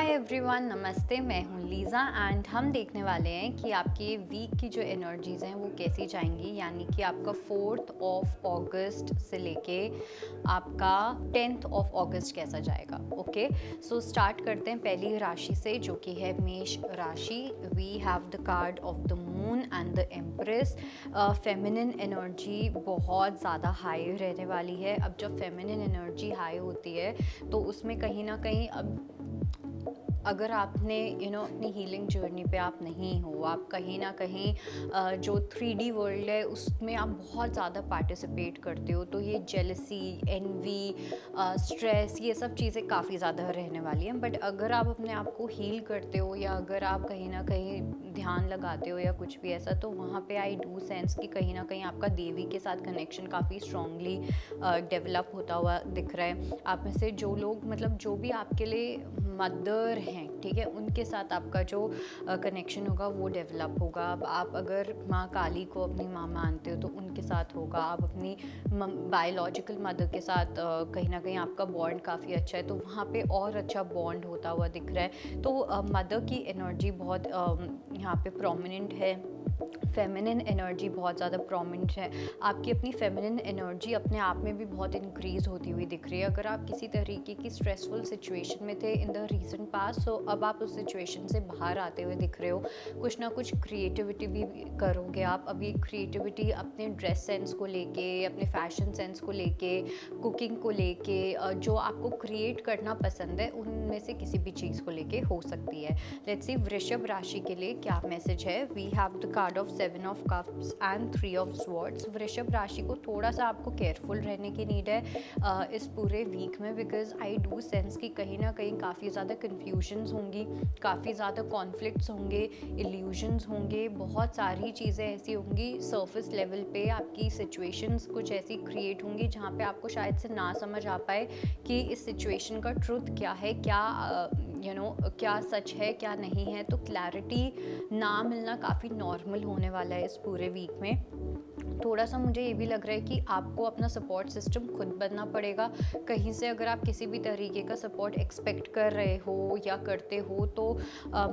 Hi everyone, नमस्ते। मैं हूँ लीज़ा एंड हम देखने वाले हैं कि आपकी वीक की जो एनर्जीज़ हैं वो कैसी जाएंगी, यानी कि आपका 4th ऑफ अगस्त से लेके आपका 10th ऑफ अगस्त कैसा जाएगा। ओके, सो स्टार्ट करते हैं पहली राशि से, जो कि है मेष राशि। We have the card of the moon and the empress. Feminine energy बहुत ज़्यादा हाई रहने वाली है। अब जब फेमिनिन एनर्जी हाई होती है तो उसमें कहीं ना कहीं अब अगर आपने अपनी हीलिंग जर्नी पे आप नहीं हो, आप कहीं ना कहीं जो 3D वर्ल्ड है उसमें आप बहुत ज़्यादा पार्टिसिपेट करते हो, तो ये जेलसी, एनवी, स्ट्रेस, ये सब चीज़ें काफ़ी ज़्यादा रहने वाली हैं। बट अगर आप अपने आप को हील करते हो या अगर आप कहीं ना कहीं ध्यान लगाते हो या कुछ भी ऐसा, तो वहाँ पे आई डू सेंस कि कहीं ना कहीं आपका देवी के साथ कनेक्शन काफ़ी स्ट्रांगली डेवलप होता हुआ दिख रहा है। आप में से जो लोग, मतलब जो भी आपके लिए मदर हैं, ठीक है, उनके साथ आपका जो कनेक्शन होगा वो डेवलप होगा। अब आप अगर माँ काली को अपनी माँ मानते हो तो उनके साथ होगा। आप अपनी बायोलॉजिकल मदर के साथ कहीं ना कहीं आपका बॉन्ड काफ़ी अच्छा है, तो वहाँ पे और अच्छा बॉन्ड होता हुआ दिख रहा है। तो मदर की एनर्जी बहुत यहाँ पे प्रोमिनेंट है। फेमिनिन एनर्जी बहुत ज़्यादा प्रोमिनेंट है। आपकी अपनी फेमिनिन एनर्जी अपने आप में भी बहुत इंक्रीज़ होती हुई दिख रही है। अगर आप किसी तरीके की स्ट्रेसफुल सिचुएशन में थे इन द रीसेंट पास्ट, तो अब आप उस सिचुएशन से बाहर आते हुए दिख रहे हो। कुछ ना कुछ क्रिएटिविटी भी करोगे आप। अभी क्रिएटिविटी अपने ड्रेस सेंस को लेके, अपने फैशन सेंस को लेके, कुकिंग को लेके, जो आपको क्रिएट करना पसंद है उनमें से किसी भी चीज़ को लेके हो सकती है। लेट्स सी वृषभ राशि के लिए क्या मैसेज है। We have the card of 7 of cups and 3 of swords. वृषभ राशि को थोड़ा सा आपको केयरफुल रहने की नीड है इस पूरे वीक में, बिकॉज आई डू सेंस कि कहीं ना कहीं काफ़ी ज़्यादा कन्फ्यूजन्स होंगी, काफ़ी ज़्यादा कॉन्फ्लिक्ट्स होंगे, इल्यूजन्स होंगे, बहुत सारी चीज़ें ऐसी होंगी सर्फिस लेवल पे। आपकी सिचुएशंस कुछ ऐसी क्रिएट होंगी जहाँ पे आपको शायद से ना समझ आ पाए कि इस सिचुएशन का ट्रुथ क्या है, क्या क्या सच है क्या नहीं है। तो क्लैरिटी ना मिलना काफ़ी नॉर्मल होने वाला है इस पूरे वीक में। थोड़ा सा मुझे ये भी लग रहा है कि आपको अपना सपोर्ट सिस्टम खुद बनना पड़ेगा। कहीं से अगर आप किसी भी तरीके का सपोर्ट एक्सपेक्ट कर रहे हो या करते हो, तो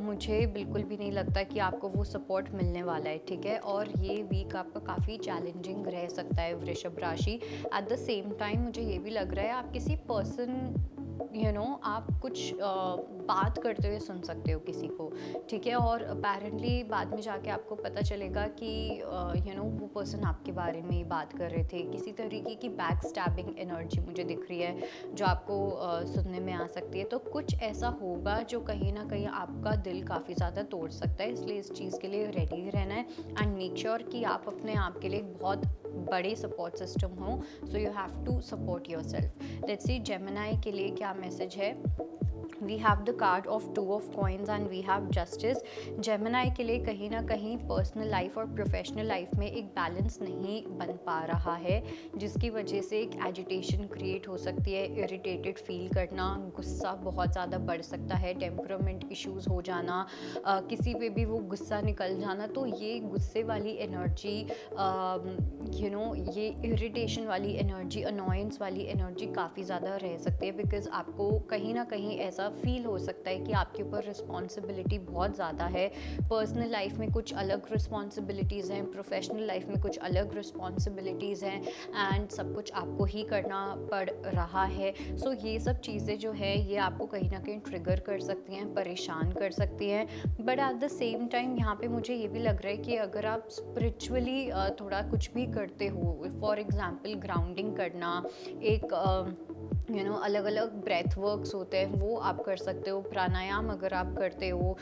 मुझे बिल्कुल भी नहीं लगता कि आपको वो सपोर्ट मिलने वाला है, ठीक है। और ये वीक आपका काफ़ी चैलेंजिंग रह सकता है वृषभ राशि। एट द सेम टाइम मुझे ये भी लग रहा है आप किसी पर्सन आप कुछ बात करते हुए सुन सकते हो किसी को, ठीक है। और अपेरेंटली बाद में जाके आपको पता चलेगा कि वो पर्सन आपके बारे में ही बात कर रहे थे। किसी तरीके की बैक स्टैबिंग एनर्जी मुझे दिख रही है जो आपको सुनने में आ सकती है। तो कुछ ऐसा होगा जो कहीं ना कहीं आपका दिल काफ़ी ज़्यादा तोड़ सकता है, इसलिए इस चीज़ के लिए रेडी रहना है एंड मेक श्योर कि आप अपने आप के लिए एक बहुत बड़े सपोर्ट सिस्टम हो। So you have to support yourself. Let's see Gemini के लिए क्या मैसेज है। We have the card of 2 of coins and we have justice. Gemini के लिए कहीं ना कहीं पर्सनल लाइफ और प्रोफेशनल लाइफ में एक बैलेंस नहीं बन पा रहा है, जिसकी वजह से एक एजिटेशन क्रिएट हो सकती है, इरिटेटेड फील करना, गुस्सा बहुत ज़्यादा बढ़ सकता है, टेम्परामेंट इश्यूज हो जाना, किसी पे भी वो गुस्सा निकल जाना। तो ये गुस्से वाली एनर्जी, ये इरिटेशन वाली एनर्जी, अनोयंस वाली एनर्जी काफ़ी ज़्यादा रह सकती है, बिकॉज आपको कहीं ना कहीं ऐसा फील हो सकता है कि आपके ऊपर रिस्पॉन्सिबिलिटी बहुत ज़्यादा है। पर्सनल लाइफ में कुछ अलग रिस्पॉन्सिबिलिटीज़ हैं, प्रोफेशनल लाइफ में कुछ अलग रिस्पॉन्सिबिलिटीज़ हैं एंड सब कुछ आपको ही करना पड़ रहा है। सो ये सब चीज़ें जो है ये आपको कहीं ना कहीं ट्रिगर कर सकती हैं, परेशान कर सकती हैं। But at the same time यहाँ पे मुझे ये भी लग रहा है कि अगर आप स्पिरिचुअली थोड़ा कुछ भी करते हो, फॉर एग्जांपल ग्राउंडिंग करना, एक अलग अलग ब्रेथ वर्क्स होते हैं वो आप कर सकते हो, प्राणायाम अगर आप करते हो,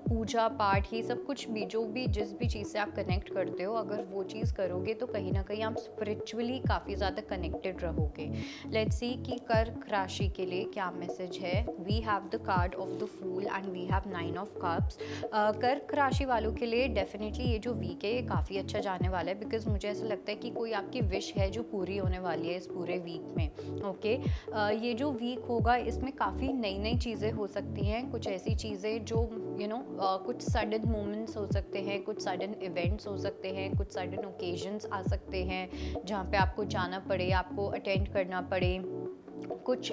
पूजा पाठ, ये सब कुछ भी, जो भी जिस भी चीज़ से आप कनेक्ट करते हो, अगर वो चीज़ करोगे तो कहीं ना कहीं आप स्पिरिचुअली काफ़ी ज़्यादा कनेक्टेड रहोगे। लेट्स सी कि कर्क राशि के लिए क्या मैसेज है। We have the card of the fool and we have 9 of cups. कर्क राशि वालों के लिए डेफिनेटली ये जो वीक है ये काफ़ी अच्छा जाने वाला है, बिकॉज मुझे ऐसा लगता है कि कोई आपकी विश है जो पूरी होने वाली है इस पूरे वीक में। ओके, ये जो वीक होगा इसमें काफ़ी नई नई चीज़ें हो सकती हैं, कुछ ऐसी चीज़ें जो कुछ सडन मोमेंट्स हो सकते हैं, कुछ सडन इवेंट्स हो सकते हैं, कुछ सडन ओकेजन्स आ सकते हैं जहाँ पे आपको जाना पड़े, आपको अटेंड करना पड़े। कुछ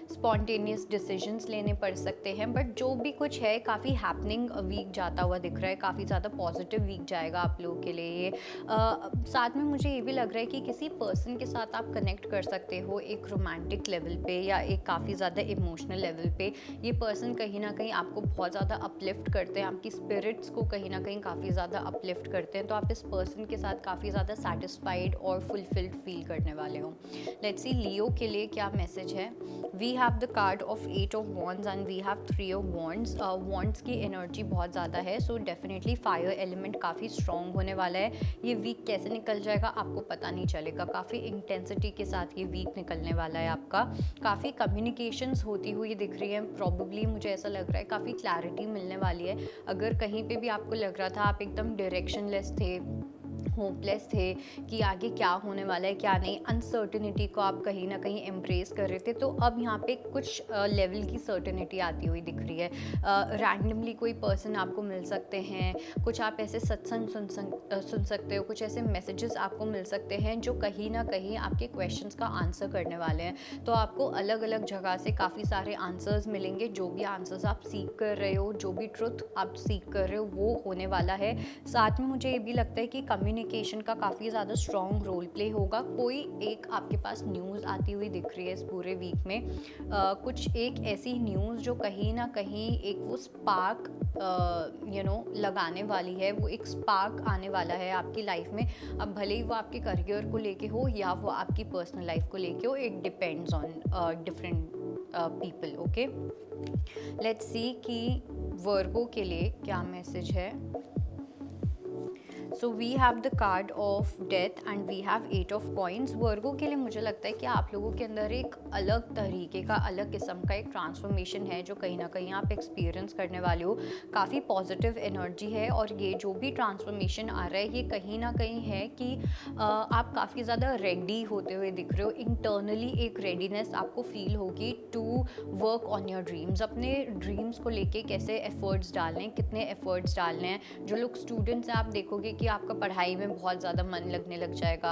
स्पॉन्टेनियस डिसीजंस लेने पड़ सकते हैं, बट जो भी कुछ है काफ़ी हैपनिंग वीक जाता हुआ दिख रहा है, काफ़ी ज़्यादा पॉजिटिव वीक जाएगा आप लोगों के लिए ये। साथ में मुझे ये भी लग रहा है कि किसी पर्सन के साथ आप कनेक्ट कर सकते हो एक रोमांटिक लेवल पे या एक काफ़ी ज़्यादा इमोशनल लेवल पे। ये पर्सन कहीं ना कहीं आपको बहुत ज़्यादा अपलिफ्ट करते हैं, आपकी स्पिरिट्स को कहीं ना कहीं काफ़ी ज़्यादा अपलिफ्ट करते हैं, तो आप इस पर्सन के साथ काफ़ी ज़्यादा सेटिस्फाइड और फुलफिल्ड फील करने वाले हो। लेट्स सी लियो के लिए क्या मैसेज है। We have the card of 8 of wands and we have 3 of wands. Wands की एनर्जी बहुत ज़्यादा है, सो डेफिनेटली फायर एलिमेंट काफ़ी स्ट्रॉन्ग होने वाला है। ये वीक कैसे निकल जाएगा आपको पता नहीं चलेगा, काफ़ी इंटेंसिटी के साथ ये वीक निकलने वाला है आपका। काफ़ी कम्युनिकेशंस होती हुई दिख रही है, प्रॉबेबली मुझे ऐसा लग रहा है काफ़ी क्लैरिटी मिलने वाली है। अगर कहीं पे भी आपको लग रहा था आप एकदम डायरेक्शनलेस थे, होपलेस थे कि आगे क्या होने वाला है क्या नहीं, अनसर्टिनिटी को आप कहीं ना कहीं एम्ब्रेस कर रहे थे, तो अब यहाँ पे कुछ लेवल की सर्टिनिटी आती हुई दिख रही है। रैंडमली कोई पर्सन आपको मिल सकते हैं, कुछ आप ऐसे सत्संग सुन सकते हो, कुछ ऐसे मैसेजेस आपको मिल सकते हैं जो कहीं ना कहीं आपके क्वेश्चंस का आंसर करने वाले हैं। तो आपको अलग अलग जगह से काफ़ी सारे आंसर्स मिलेंगे, जो भी आंसर्स आप सीख कर रहे हो, जो भी ट्रुथ आप सीख कर रहे हो वो होने वाला है। साथ में मुझे ये भी लगता है कि कम्युनिकेशन का काफ़ी ज़्यादा स्ट्रॉन्ग रोल प्ले होगा। कोई एक आपके पास न्यूज़ आती हुई दिख रही है इस पूरे वीक में, कुछ एक ऐसी न्यूज़ जो कहीं ना कहीं एक वो स्पार्क लगाने वाली है, वो एक स्पार्क आने वाला है आपकी लाइफ में। अब भले ही वो आपके करियर को लेके हो या वो आपकी पर्सनल लाइफ को लेके हो, it depends on different people. Okay, let's see कि वर्गो के लिए क्या मैसेज है। So we have the card of death and we have 8 of coins. Virgo के लिए मुझे लगता है कि आप लोगों के अंदर एक अलग तरीके का, अलग किस्म का एक ट्रांसफॉर्मेशन है जो कहीं ना कहीं आप एक्सपीरियंस करने वाले हो। काफ़ी पॉजिटिव एनर्जी है और ये जो भी ट्रांसफॉर्मेशन आ रहा है ये कहीं ना कहीं है कि आप काफ़ी ज़्यादा रेडी होते हुए दिख रहे हो। इंटरनली एक रेडीनेस आपको फील होगी to work on your dreams. अपने ड्रीम्स को लेके कैसे एफर्ट्स डालने हैं, कितने एफर्ट्स डालने हैं। जो लोग स्टूडेंट्स हैं आप देखोगे कि आपका पढ़ाई में बहुत ज़्यादा मन लगने लग जाएगा।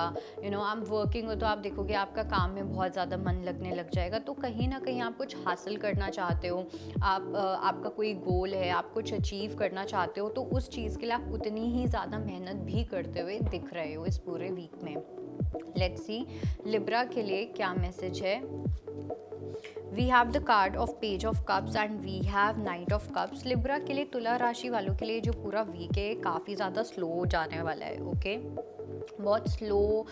आप वर्किंग हो तो आप देखोगे आपका काम में बहुत ज़्यादा मन लगने लग जाएगा। तो कहीं ना कहीं आप कुछ हासिल करना चाहते हो, आपका कोई गोल है, आप कुछ अचीव करना चाहते हो, तो उस चीज़ के लिए आप उतनी ही ज़्यादा मेहनत भी करते हुए दिख रहे हो इस पूरे वीक में। लेट्स सी लिब्रा के लिए क्या मैसेज है। We have the card of page of cups and we have knight of cups. Libra के लिए, तुला राशि वालों के लिए जो पूरा वीक है काफ़ी ज़्यादा स्लो जाने वाला है। ओके, बहुत स्लो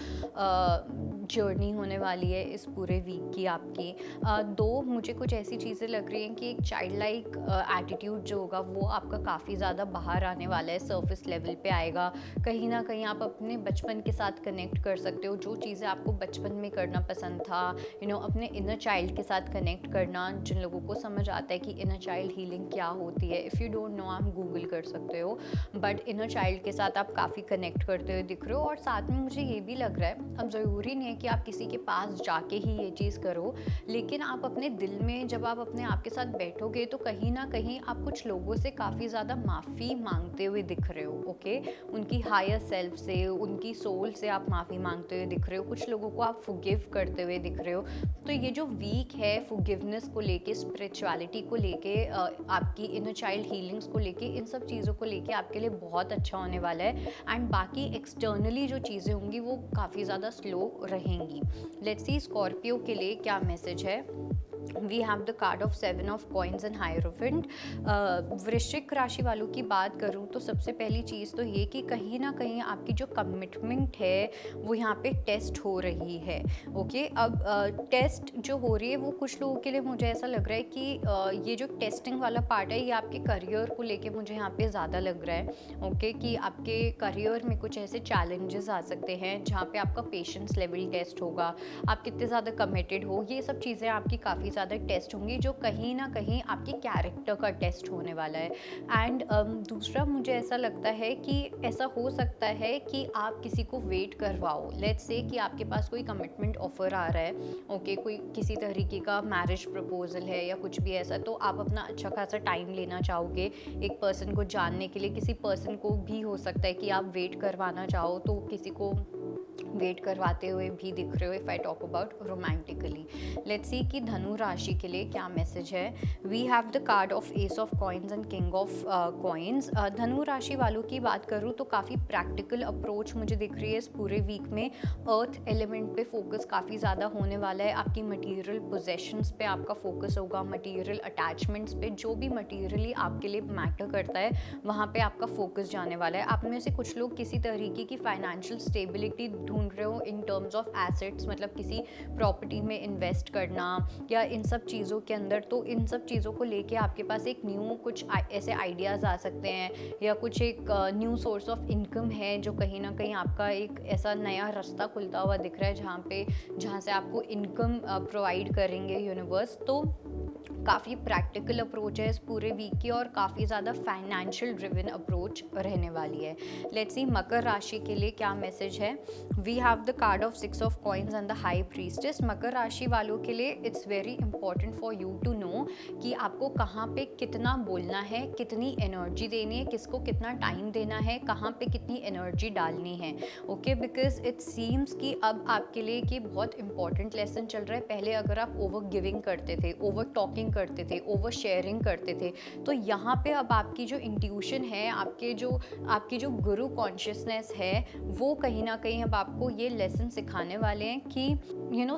जर्नी होने वाली है इस पूरे वीक की आपकी। दो मुझे कुछ ऐसी चीज़ें लग रही हैं कि एक चाइल्ड लाइक एटीट्यूड जो होगा वो आपका काफ़ी ज़्यादा बाहर आने वाला है, सरफेस लेवल पे आएगा। कहीं ना कहीं आप अपने बचपन के साथ कनेक्ट कर सकते हो, जो चीज़ें आपको बचपन में करना पसंद था। अपने इनर चाइल्ड के साथ कनेक्ट करना, जिन लोगों को समझ आता है कि इनर चाइल्ड हीलिंग क्या होती है, इफ़ यू डोंट नो आप गूगल कर सकते हो, बट इनर चाइल्ड के साथ आप काफ़ी कनेक्ट करते हुए दिख रहे हो। और साथ में मुझे ये भी लग रहा है, अब ज़रूरी नहीं है कि आप किसी के पास जाके ही ये चीज़ करो, लेकिन आप अपने दिल में जब आप अपने आप के साथ बैठोगे तो कहीं ना कहीं आप कुछ लोगों से काफ़ी ज़्यादा माफ़ी मांगते हुए दिख रहे हो। ओके, उनकी हायर सेल्फ से, उनकी सोल से आप माफ़ी मांगते हुए दिख रहे हो। कुछ लोगों को आप फॉरगिव करते हुए दिख रहे हो। तो ये जो वीक है फॉरगिवनेस को लेके, स्पिरिचुअलिटी को लेके, आपकी इनर चाइल्ड हीलिंग्स को लेके, इन सब चीज़ों को लेके आपके लिए बहुत अच्छा होने वाला है। एंड बाकी एक्सटर्नली जो चीज़ें होंगी वो काफ़ी ज़्यादा स्लो रहेंगी। लेट्स सी स्कॉर्पियो के लिए क्या मैसेज है। We have the card of 7 of coins and hierophant. वृश्चिक राशि वालों की बात करूं तो सबसे पहली चीज़ तो ये कि कहीं ना कहीं आपकी जो कमिटमेंट है वो यहाँ पे टेस्ट हो रही है। ओके, अब टेस्ट जो हो रही है वो कुछ लोगों के लिए मुझे ऐसा लग रहा है कि ये जो टेस्टिंग वाला पार्ट है ये आपके करियर को लेके मुझे यहाँ पे ज़्यादा लग रहा है। ओके, कि आपके करियर में कुछ ऐसे चैलेंजेस आ सकते हैं जहाँ पे आपका पेशेंस लेवल टेस्ट होगा, आप कितने ज़्यादा कमिटेड हो, ये सब चीज़ें आपकी काफ़ी ज़्यादा टेस्ट होंगी, जो कहीं ना कहीं आपके कैरेक्टर का टेस्ट होने वाला है। एंड दूसरा मुझे ऐसा लगता है कि ऐसा हो सकता है कि आप किसी को वेट करवाओ। लेट्स से कि आपके पास कोई कमिटमेंट ऑफर आ रहा है, ओके, कोई किसी तरीके का मैरिज प्रपोजल है या कुछ भी ऐसा, तो आप अपना अच्छा खासा टाइम लेना चाहोगे एक पर्सन को जानने के लिए। किसी पर्सन को भी हो सकता है कि आप वेट करवाना चाहो, तो किसी को वेट करवाते हुए भी दिख रहे हो if I talk about romantically. Let's see कि धनु राशि के लिए क्या मैसेज है। We have the card of ace of coins and king of coins. धनु राशि वालों की बात करूँ तो काफ़ी प्रैक्टिकल अप्रोच मुझे दिख रही है इस पूरे वीक में। अर्थ एलिमेंट पे फोकस काफ़ी ज़्यादा होने वाला है। आपकी मटीरियल पोजेशंस पे आपका फोकस होगा, मटीरियल अटैचमेंट्स पे, जो भी मटीरियली आपके लिए मैटर करता है वहाँ पे आपका फोकस जाने वाला है। आप में से कुछ लोग किसी तरीके की फाइनेंशियल स्टेबिलिटी ढूंढ रहे हो इन टर्म्स ऑफ एसेट्स, मतलब किसी प्रॉपर्टी में इन्वेस्ट करना या इन सब चीज़ों के अंदर। तो इन सब चीज़ों को लेके आपके पास एक न्यू कुछ ऐसे आइडियाज़ आ सकते हैं या कुछ एक न्यू सोर्स ऑफ इनकम है जो कहीं ना कहीं आपका एक ऐसा नया रास्ता खुलता हुआ दिख रहा है जहाँ से आपको इनकम प्रोवाइड करेंगे यूनिवर्स। तो काफ़ी प्रैक्टिकल अप्रोच है इस पूरे वीक की और काफ़ी ज़्यादा फाइनेंशियल ड्रिवन अप्रोच रहने वाली है। लेट्स सी मकर राशि के लिए क्या मैसेज है। We have the card of 6 of coins and the high priestess. मकर राशि वालों के लिए it's very important for you to know कि आपको कहाँ पे कितना बोलना है, कितनी एनर्जी देनी है, किसको कितना टाइम देना है, कहाँ पे कितनी एनर्जी डालनी है। ओके, बिकॉज इट सीम्स कि अब आपके लिए कि बहुत इंपॉर्टेंट लेसन चल रहा है। पहले अगर आप ओवर गिविंग करते थे, ओवर टॉकिंग करते थे, ओवर शेयरिंग करते थे, तो यहाँ पे अब आपकी जो इंट्यूशन है, आपकी जो गुरु कॉन्शियसनेस है, वो कहीं ना कहीं अब आपको ये लेसन सिखाने वाले हैं कि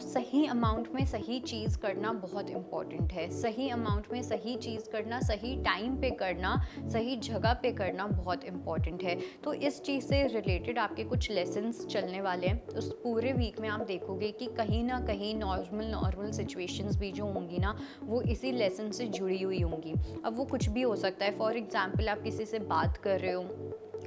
सही अमाउंट में सही चीज़ करना बहुत इंपॉर्टेंट है। सही अमाउंट में सही चीज़ करना, सही टाइम पे करना, सही जगह पे करना बहुत इंपॉर्टेंट है। तो इस चीज़ से रिलेटेड आपके कुछ लेसन्स चलने वाले हैं। उस पूरे वीक में आप देखोगे कि कहीं ना कहीं नॉर्मल सिचुएशंस भी जो होंगी ना, वो इसी लेसन से जुड़ी हुई होंगी। अब वो कुछ भी हो सकता है। फॉर एग्जाम्पल, आप किसी से बात कर रहे हो,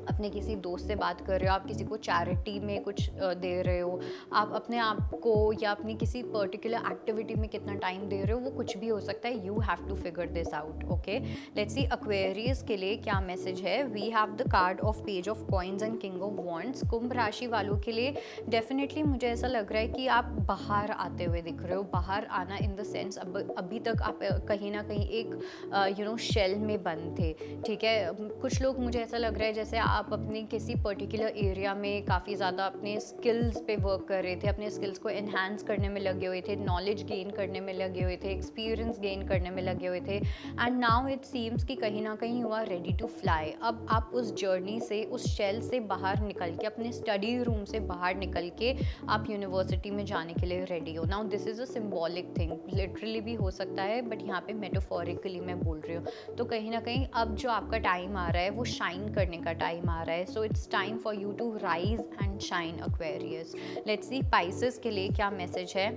अपने किसी दोस्त से बात कर रहे हो, आप किसी को चैरिटी में कुछ दे रहे हो, आप अपने आप को या अपनी किसी पर्टिकुलर एक्टिविटी में कितना टाइम दे रहे हो, वो कुछ भी हो सकता है। You have to figure this out. Okay, let's see Aquarius के लिए क्या मैसेज है। We have the card of page of coins and king of wands. कुंभ राशि वालों के लिए डेफिनेटली मुझे ऐसा लग रहा है कि आप बाहर आते हुए दिख रहे हो। बाहर आना इन द सेंस, अभी तक आप कहीं ना कहीं एक शेल में बंद थे। ठीक है, कुछ लोग, मुझे ऐसा लग रहा है जैसे आप अपने किसी पर्टिकुलर एरिया में काफ़ी ज़्यादा अपने स्किल्स पे वर्क कर रहे थे, अपने स्किल्स को एनहांस करने में लगे हुए थे, नॉलेज गेन करने में लगे हुए थे, एक्सपीरियंस गेन करने में लगे हुए थे। एंड नाउ इट सीम्स कि कहीं ना कहीं you are ready to fly. अब आप उस जर्नी से, उस शेल से बाहर निकल के, अपने स्टडी रूम से बाहर निकल के आप यूनिवर्सिटी में जाने के लिए रेडी हो। Now this is a symbolic thing, literally भी हो सकता है, बट यहाँ पे मेटाफोरिकली मैं बोल रही हूँ। तो कहीं ना कहीं अब जो आपका टाइम आ रहा है वो शाइन करने का टाइम आ रहा है। So it's time for you to rise and shine Aquarius. Let's see Pisces के लिए क्या मैसेज है।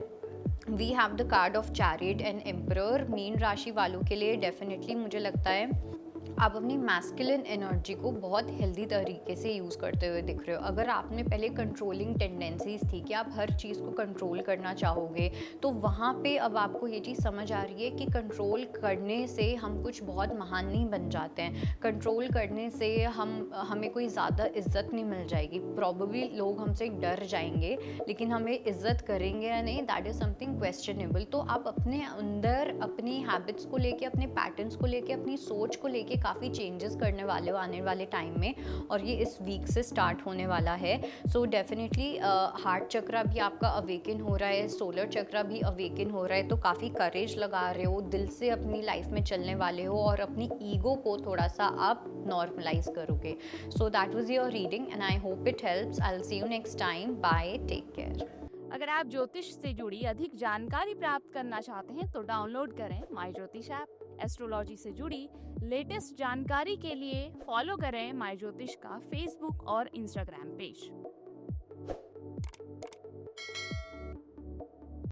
We have the card of chariot and emperor. मीन राशि वालों के लिए डेफिनेटली मुझे लगता है आप अपनी मैस्कुलिन एनर्जी को बहुत हेल्दी तरीके से यूज़ करते हुए दिख रहे हो। अगर आप में पहले कंट्रोलिंग टेंडेंसीज थी कि आप हर चीज़ को कंट्रोल करना चाहोगे, तो वहाँ पे अब आपको ये चीज़ समझ आ रही है कि कंट्रोल करने से हम कुछ बहुत महान नहीं बन जाते हैं। कंट्रोल करने से हमें कोई ज़्यादा इज्जत नहीं मिल जाएगी। प्रॉबेबली लोग हमसे डर जाएंगे, लेकिन हमें इज्जत करेंगे या नहीं, दैट इज़ समथिंग क्वेश्चनेबल। तो आप अपने अंदर अपनी हैबिट्स को लेके, अपने पैटर्न्स को लेके, अपनी सोच को लेके काफ़ी चेंजेस करने वाले हो आने वाले टाइम में, और ये इस वीक से स्टार्ट होने वाला है। सो डेफिनेटली हार्ट चक्रा भी आपका अवेकन हो रहा है, सोलर चक्रा भी अवेकन हो रहा है। तो काफ़ी करेज लगा रहे हो, दिल से अपनी लाइफ में चलने वाले हो और अपनी ईगो को थोड़ा सा आप नॉर्मलाइज करोगे। So that was your reading and I hope it helps. I will see you next time. Bye, take care. अगर आप ज्योतिष से जुड़ी अधिक जानकारी प्राप्त करना चाहते हैं तो डाउनलोड करें माई ज्योतिष ऐप। एस्ट्रोलॉजी से जुड़ी लेटेस्ट जानकारी के लिए फॉलो करें माई ज्योतिष का फेसबुक और इंस्टाग्राम पेज।